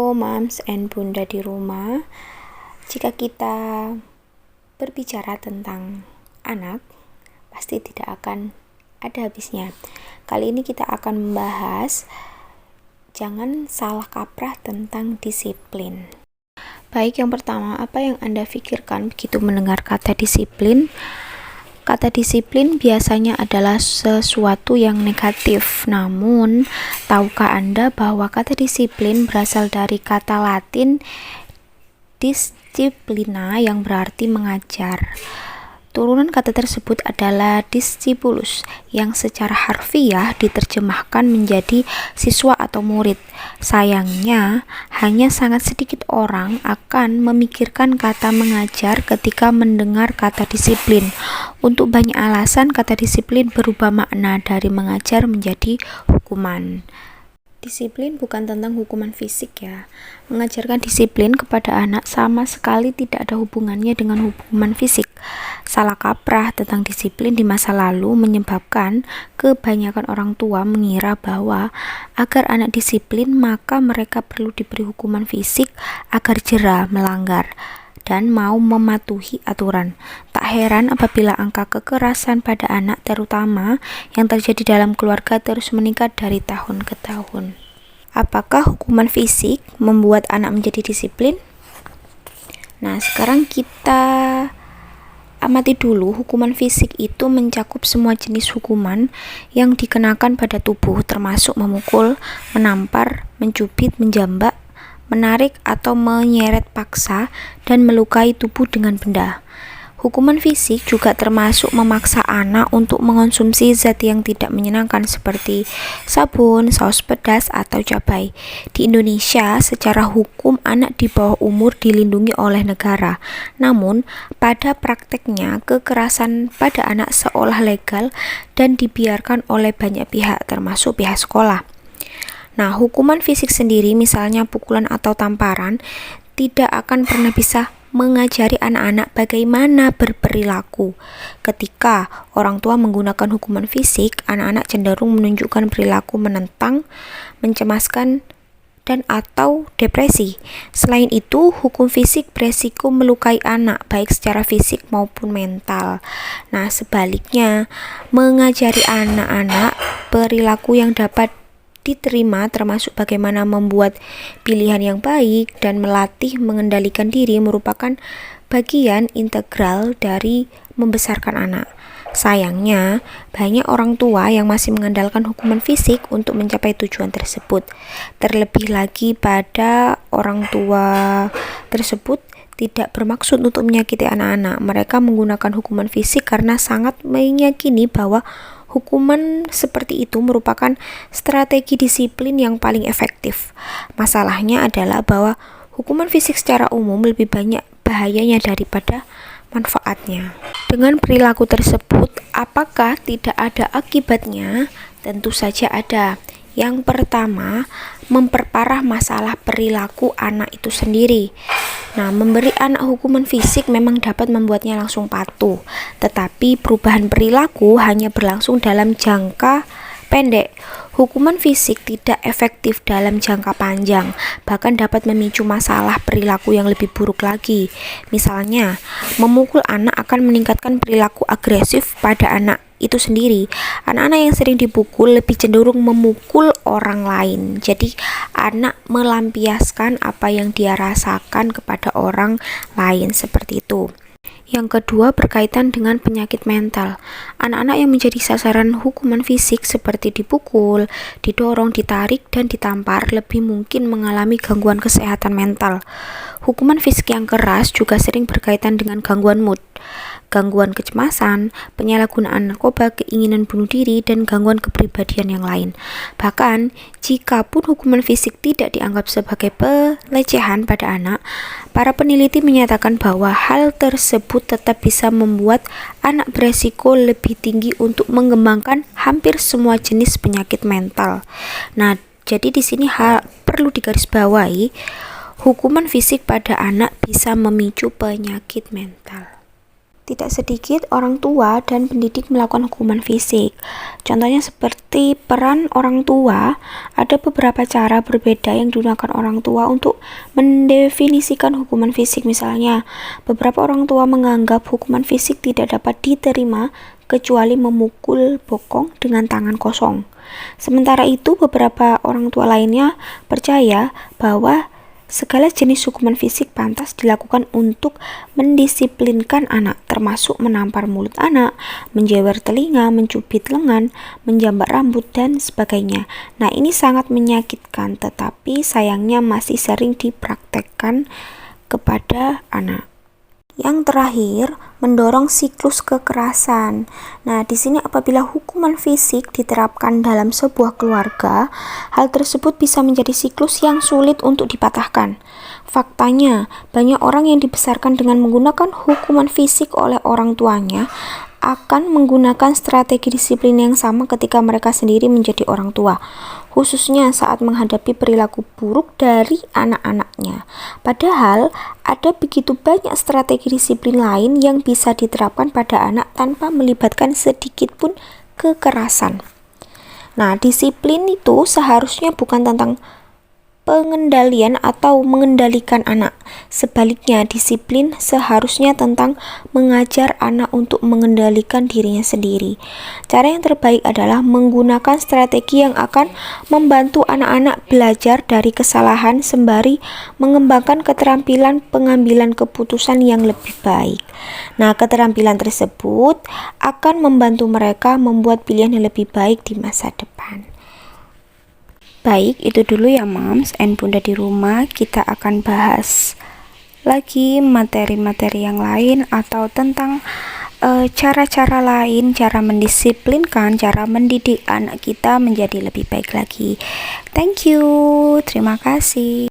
Halo Mams and Bunda di rumah. Jika kita berbicara tentang anak, pasti tidak akan ada habisnya. Kali ini kita akan membahas jangan salah kaprah tentang disiplin. Baik, yang pertama, apa yang Anda pikirkan begitu mendengar kata disiplin? Kata disiplin biasanya adalah sesuatu yang negatif. Namun, tahukah Anda bahwa kata disiplin berasal dari kata Latin disciplina yang berarti mengajar. Turunan kata tersebut adalah discipulus yang secara harfiah diterjemahkan menjadi siswa atau murid. Sayangnya, hanya sangat sedikit orang akan memikirkan kata mengajar ketika mendengar kata disiplin. Untuk banyak alasan, kata disiplin berubah makna dari mengajar menjadi hukuman. Disiplin bukan tentang hukuman fisik ya. Mengajarkan disiplin kepada anak sama sekali tidak ada hubungannya dengan hukuman fisik. Salah kaprah tentang disiplin di masa lalu menyebabkan kebanyakan orang tua mengira bahwa agar anak disiplin maka mereka perlu diberi hukuman fisik agar jera melanggar dan mau mematuhi aturan. Tak heran apabila angka kekerasan pada anak terutama yang terjadi dalam keluarga terus meningkat dari tahun ke tahun. Apakah hukuman fisik membuat anak menjadi disiplin? Nah, sekarang kita amati dulu. Hukuman fisik itu mencakup semua jenis hukuman yang dikenakan pada tubuh, termasuk memukul, menampar, mencubit, menjambak, menarik atau menyeret paksa, dan melukai tubuh dengan benda. Hukuman fisik juga termasuk memaksa anak untuk mengonsumsi zat yang tidak menyenangkan seperti sabun, saus pedas, atau cabai. Di Indonesia, secara hukum anak di bawah umur dilindungi oleh negara. Namun, pada prakteknya kekerasan pada anak seolah legal dan dibiarkan oleh banyak pihak termasuk pihak sekolah. Nah, hukuman fisik sendiri, misalnya pukulan atau tamparan, tidak akan pernah bisa mengajari anak-anak bagaimana berperilaku. Ketika orang tua menggunakan hukuman fisik, anak-anak cenderung menunjukkan perilaku menentang, mencemaskan, dan atau depresi. Selain itu, hukum fisik beresiko melukai anak baik secara fisik maupun mental. Nah, sebaliknya, mengajari anak-anak perilaku yang dapat diterima termasuk bagaimana membuat pilihan yang baik dan melatih mengendalikan diri merupakan bagian integral dari membesarkan anak. Sayangnya, banyak orang tua yang masih mengandalkan hukuman fisik untuk mencapai tujuan tersebut. Terlebih lagi pada orang tua tersebut tidak bermaksud untuk menyakiti anak-anak. Mereka menggunakan hukuman fisik karena sangat meyakini bahwa hukuman seperti itu merupakan strategi disiplin yang paling efektif. Masalahnya adalah bahwa hukuman fisik secara umum lebih banyak bahayanya daripada manfaatnya. Dengan perilaku tersebut, apakah tidak ada akibatnya? Tentu saja ada. Yang pertama, memperparah masalah perilaku anak itu sendiri. Nah, memberi anak hukuman fisik memang dapat membuatnya langsung patuh, tetapi perubahan perilaku hanya berlangsung dalam jangka pendek. Hukuman fisik tidak efektif dalam jangka panjang, bahkan dapat memicu masalah perilaku yang lebih buruk lagi. Misalnya, memukul anak akan meningkatkan perilaku agresif pada anak itu sendiri. Anak-anak yang sering dipukul lebih cenderung memukul orang lain. Jadi, anak melampiaskan apa yang dia rasakan kepada orang lain seperti itu. Yang kedua, berkaitan dengan penyakit mental. Anak-anak yang menjadi sasaran hukuman fisik seperti dipukul, didorong, ditarik, dan ditampar lebih mungkin mengalami gangguan kesehatan mental. Hukuman fisik yang keras juga sering berkaitan dengan gangguan mood, gangguan kecemasan, penyalahgunaan narkoba, keinginan bunuh diri, dan gangguan kepribadian yang lain. Bahkan, jika pun hukuman fisik tidak dianggap sebagai pelecehan pada anak, para peneliti menyatakan bahwa hal tersebut tetap bisa membuat anak beresiko lebih tinggi untuk mengembangkan hampir semua jenis penyakit mental. Nah, jadi di sini perlu digarisbawahi, hukuman fisik pada anak bisa memicu penyakit mental. Tidak sedikit orang tua dan pendidik melakukan hukuman fisik. Contohnya seperti peran orang tua, ada beberapa cara berbeda yang digunakan orang tua untuk mendefinisikan hukuman fisik. Misalnya, beberapa orang tua menganggap hukuman fisik tidak dapat diterima kecuali memukul bokong dengan tangan kosong. Sementara itu, beberapa orang tua lainnya percaya bahwa segala jenis hukuman fisik pantas dilakukan untuk mendisiplinkan anak, termasuk menampar mulut anak, menjewer telinga, mencubit lengan, menjambak rambut, dan sebagainya. Nah, ini sangat menyakitkan, tetapi sayangnya masih sering dipraktekkan kepada anak. Yang terakhir, mendorong siklus kekerasan. Nah, di sini apabila hukuman fisik diterapkan dalam sebuah keluarga, hal tersebut bisa menjadi siklus yang sulit untuk dipatahkan. Faktanya, banyak orang yang dibesarkan dengan menggunakan hukuman fisik oleh orang tuanya akan menggunakan strategi disiplin yang sama ketika mereka sendiri menjadi orang tua, khususnya saat menghadapi perilaku buruk dari anak-anaknya. Padahal, ada begitu banyak strategi disiplin lain yang bisa diterapkan pada anak tanpa melibatkan sedikit pun kekerasan. Nah, disiplin itu seharusnya bukan tentang pengendalian atau mengendalikan anak. Sebaliknya, disiplin seharusnya tentang mengajar anak untuk mengendalikan dirinya sendiri. Cara yang terbaik adalah menggunakan strategi yang akan membantu anak-anak belajar dari kesalahan sembari mengembangkan keterampilan pengambilan keputusan yang lebih baik. Nah, keterampilan tersebut akan membantu mereka membuat pilihan yang lebih baik di masa depan. Baik, itu dulu ya Moms and Bunda di rumah. Kita akan bahas lagi materi-materi yang lain atau tentang cara-cara lain, cara mendisiplinkan, cara mendidik anak kita menjadi lebih baik lagi. Thank you, terima kasih.